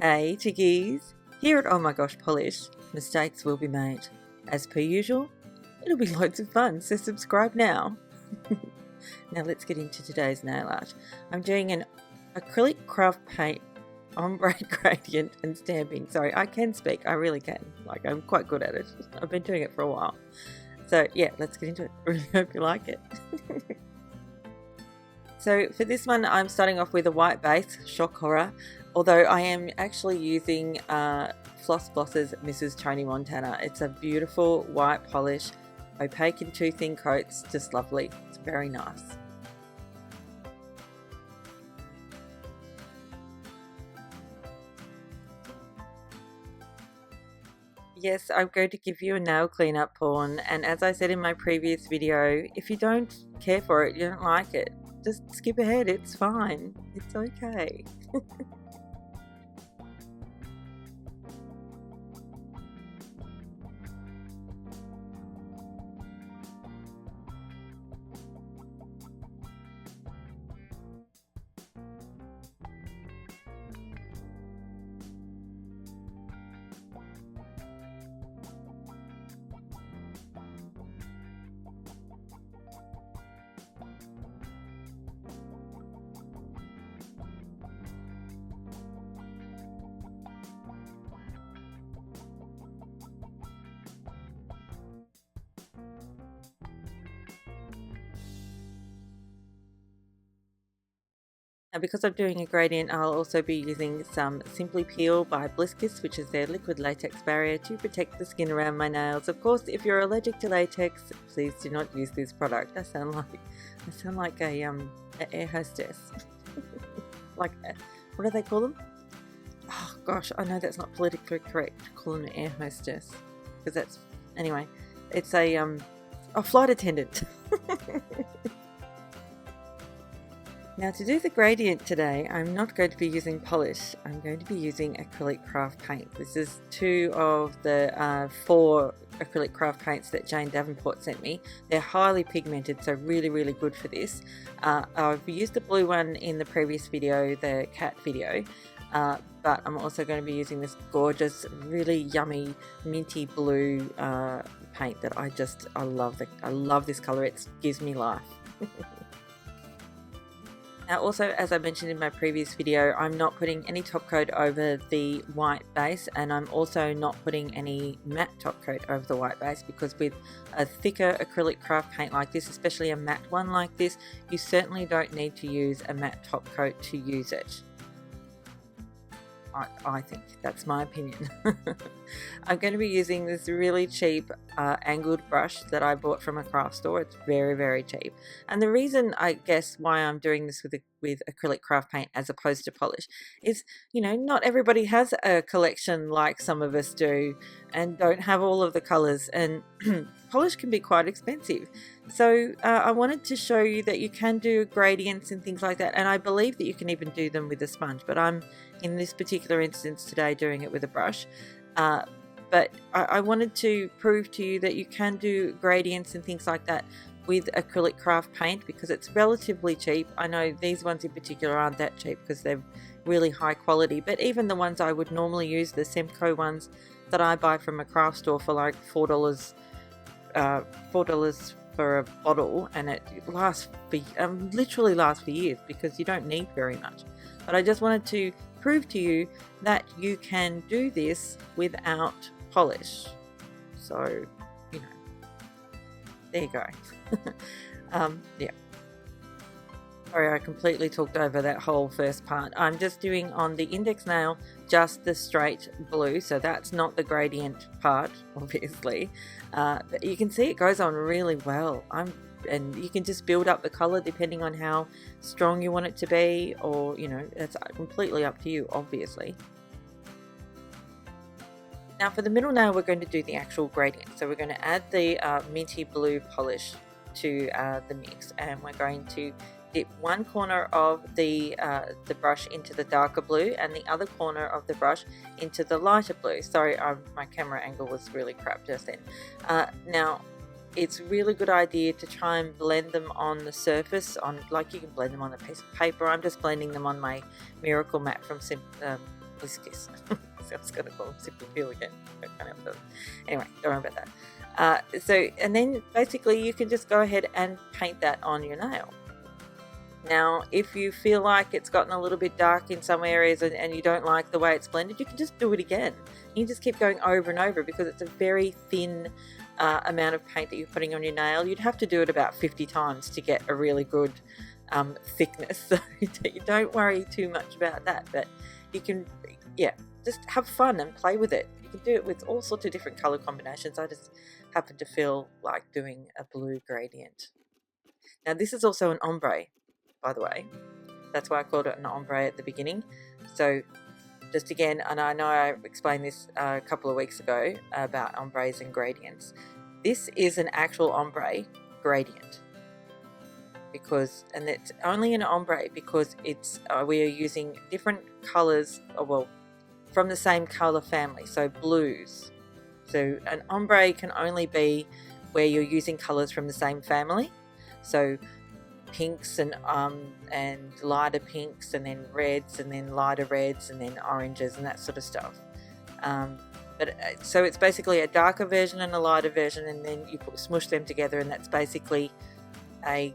Hey chickies! Here at Oh My Gosh Polish, mistakes will be made. As per usual, it'll be loads of fun, so subscribe now. Now let's get into today's nail art. I'm doing an acrylic craft paint ombre gradient and stamping. Sorry, I can speak, I really can. Like, I'm quite good at it. I've been doing it for a while. So yeah, let's get into it. I really hope you like it. So for this one, I'm starting off with a white base, shock horror, although I am actually using FLOSS's Mrs. Tony Montana. It's a beautiful white polish, opaque in 2 thin coats, just lovely. It's very nice. Yes, I'm going to give you a nail cleanup pawn, and as I said in my previous video, if you don't care for it, you don't like it, just skip ahead, it's fine, it's okay. Now, because I'm doing a gradient, I'll also be using some Simply Peel by Bliss, which is their liquid latex barrier to protect the skin around my nails. Of course, if you're allergic to latex, please do not use this product. I sound like a air hostess. Like, what do they call them? Oh gosh, I know that's not politically correct to call them an air hostess, because that's, anyway, it's a flight attendant. Now, to do the gradient today, I'm not going to be using polish. I'm going to be using acrylic craft paint. This is 2 of the 4 acrylic craft paints that Jane Davenport sent me. They're highly pigmented, so really, really good for this. I've used the blue one in the previous video, the cat video, but I'm also going to be using this gorgeous, really yummy, minty blue paint that I love this color. It gives me life. Now, also, as I mentioned in my previous video, I'm not putting any top coat over the white base, and I'm also not putting any matte top coat over the white base, because with a thicker acrylic craft paint like this, especially a matte one like this, you certainly don't need to use a matte top coat to use it. I think that's my opinion. I'm going to be using this really cheap angled brush that I bought from a craft store. It's very, very cheap. And the reason, I guess, why I'm doing this with acrylic craft paint as opposed to polish is, you know, not everybody has a collection like some of us do and don't have all of the colors, and polish can be quite expensive. So I wanted to show you that you can do gradients and things like that, and I believe that you can even do them with a sponge, but I'm in this particular instance today doing it with a brush. But I wanted to prove to you that you can do gradients and things like that with acrylic craft paint, because it's relatively cheap. I know these ones in particular aren't that cheap because they're really high quality, but even the ones I would normally use, the Semco ones that I buy from a craft store for like $4 for a bottle, and it lasts for literally lasts for years because you don't need very much. But I just wanted to prove to you that you can do this without polish. So, you know, there you go. Yeah. Sorry, I completely talked over that whole first part. I'm just doing on the index nail just the straight blue, so that's not the gradient part, obviously. But you can see it goes on really well. And you can just build up the color depending on how strong you want it to be, or, you know, it's completely up to you, obviously. Now for the middle nail, we're going to do the actual gradient. So we're going to add the minty blue polish to the mix, and we're going to dip one corner of the brush into the darker blue and the other corner of the brush into the lighter blue. Sorry, my camera angle was really crap just then. Now, it's a really good idea to try and blend them on the surface, like you can blend them on a piece of paper. I'm just blending them on my Miracle Mat from Bliss Kiss. So I was going to call them Sip and Peel again. Anyway, don't worry about that. And then basically you can just go ahead and paint that on your nail. Now, if you feel like it's gotten a little bit dark in some areas and you don't like the way it's blended, you can just do it again. You can just keep going over and over because it's a very thin amount of paint that you're putting on your nail. You'd have to do it about 50 times to get a really good thickness. So don't worry too much about that. But you can, just have fun and play with it. You can do it with all sorts of different color combinations. I just happen to feel like doing a blue gradient. Now, this is also an ombre, by the way. That's why I called it an ombre at the beginning. So just again, and I know I explained this a couple of weeks ago about ombres and gradients. This is an actual ombre gradient and it's only an ombre because it's we are using different colors, from the same color family, so blues. So an ombre can only be where you're using colors from the same family. So pinks and lighter pinks, and then reds, and then lighter reds, and then oranges, and that sort of stuff. So it's basically a darker version and a lighter version, and then you smush them together, and that's basically an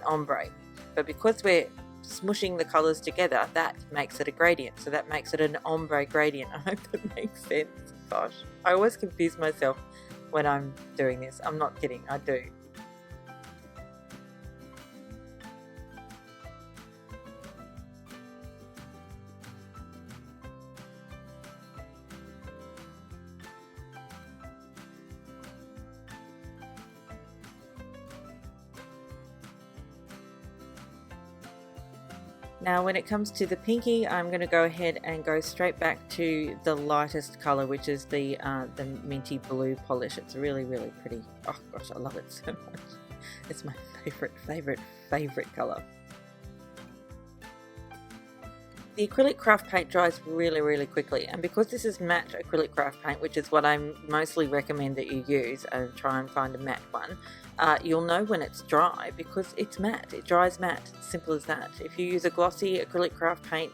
ombre. But because we're smushing the colors together, that makes it a gradient. So that makes it an ombre gradient. I hope that makes sense. Gosh, I always confuse myself when I'm doing this. I'm not kidding, I do. Now when it comes to the pinky, I'm going to go ahead and go straight back to the lightest color, which is the minty blue polish. It's really, really pretty. Oh gosh, I love it so much. It's my favorite color. The acrylic craft paint dries really, really quickly, and because this is matte acrylic craft paint, which is what I mostly recommend that you use, and try and find a matte one, you'll know when it's dry because it's matte. It dries matte. Simple as that. If you use a glossy acrylic craft paint,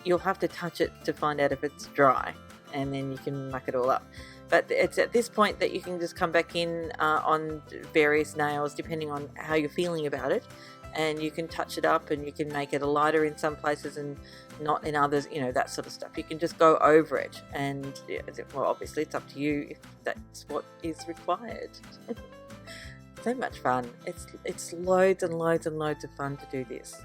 you'll have to touch it to find out if it's dry, and then you can muck it all up. But it's at this point that you can just come back in on various nails depending on how you're feeling about it, and you can touch it up, and you can make it a lighter in some places and not in others, that sort of stuff. You can just go over it, and well, obviously it's up to you if that's what is required. So much fun. It's loads and loads and loads of fun to do this.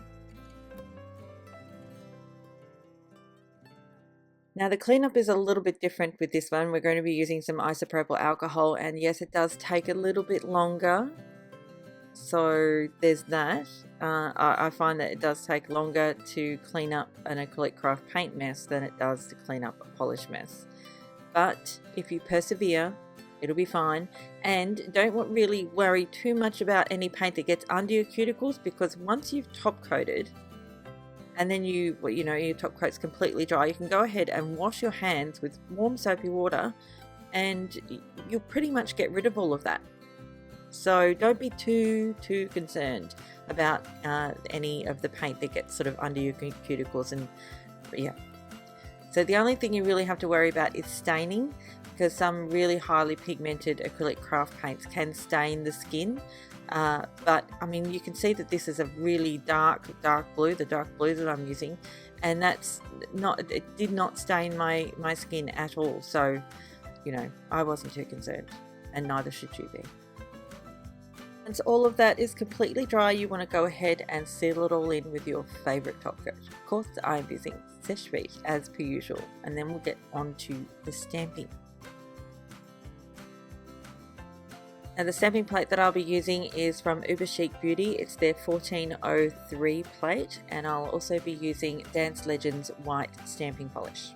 Now the cleanup is a little bit different with this one. We're going to be using some isopropyl alcohol, and yes, it does take a little bit longer. So there's that. I find that it does take longer to clean up an acrylic craft paint mess than it does to clean up a polish mess. But if you persevere, it'll be fine. And don't really worry too much about any paint that gets under your cuticles, because once you've top coated and then your top coat's completely dry, you can go ahead and wash your hands with warm soapy water, and you'll pretty much get rid of all of that. So don't be too concerned about any of the paint that gets sort of under your cuticles. And so the only thing you really have to worry about is staining, because some really highly pigmented acrylic craft paints can stain the skin. But I mean, you can see that this is a really dark blue, the dark blue that I'm using, and it did not stain my skin at all. So I wasn't too concerned, and neither should you be. Once all of that is completely dry, you want to go ahead and seal it all in with your favorite top coat. Of course, I'm using Seche Vite as per usual, and then we'll get on to the stamping. Now the stamping plate that I'll be using is from Uber Chic Beauty. It's their 1403 plate, and I'll also be using Dance Legends white stamping polish.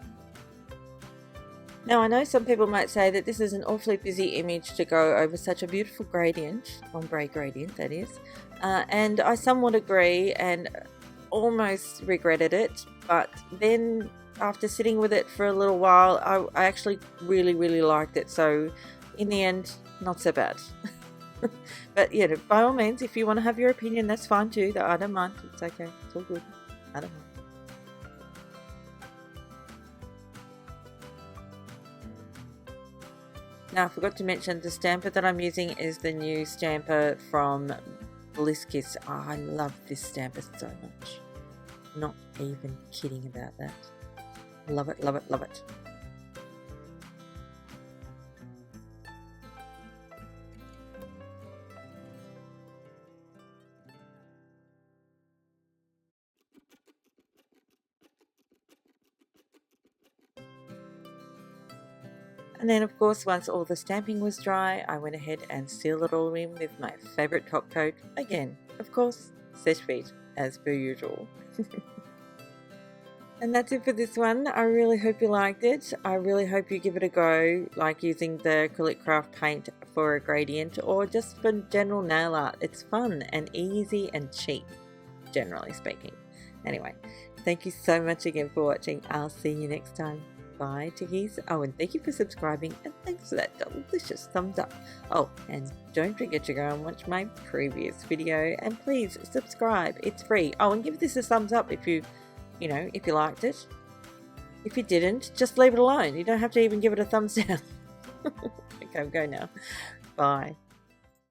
Now I know some people might say that this is an awfully busy image to go over such a beautiful gradient, ombre gradient that is, and I somewhat agree and almost regretted it, but then after sitting with it for a little while, I actually really liked it, so in the end, not so bad. But by all means, if you want to have your opinion, that's fine too. I don't mind. It's okay. It's all good. I don't mind. Now I forgot to mention the stamper that I'm using is the new stamper from Bliss. Oh, I love this stamper so much. Not even kidding about that. Love it, love it, love it. And then of course, once all the stamping was dry, I went ahead and sealed it all in with my favourite top coat. Again, of course, Seche Vite, as per usual. And that's it for this one. I really hope you liked it. I really hope you give it a go, like using the acrylic craft paint for a gradient or just for general nail art. It's fun and easy and cheap, generally speaking. Anyway, thank you so much again for watching. I'll see you next time. Bye, Tiggies. Oh, and thank you for subscribing, and thanks for that delicious thumbs up. Oh, and don't forget to go and watch my previous video, and please subscribe. It's free. Oh, and give this a thumbs up if you liked it. If you didn't, just leave it alone. You don't have to even give it a thumbs down. Okay, I'm going now. Bye.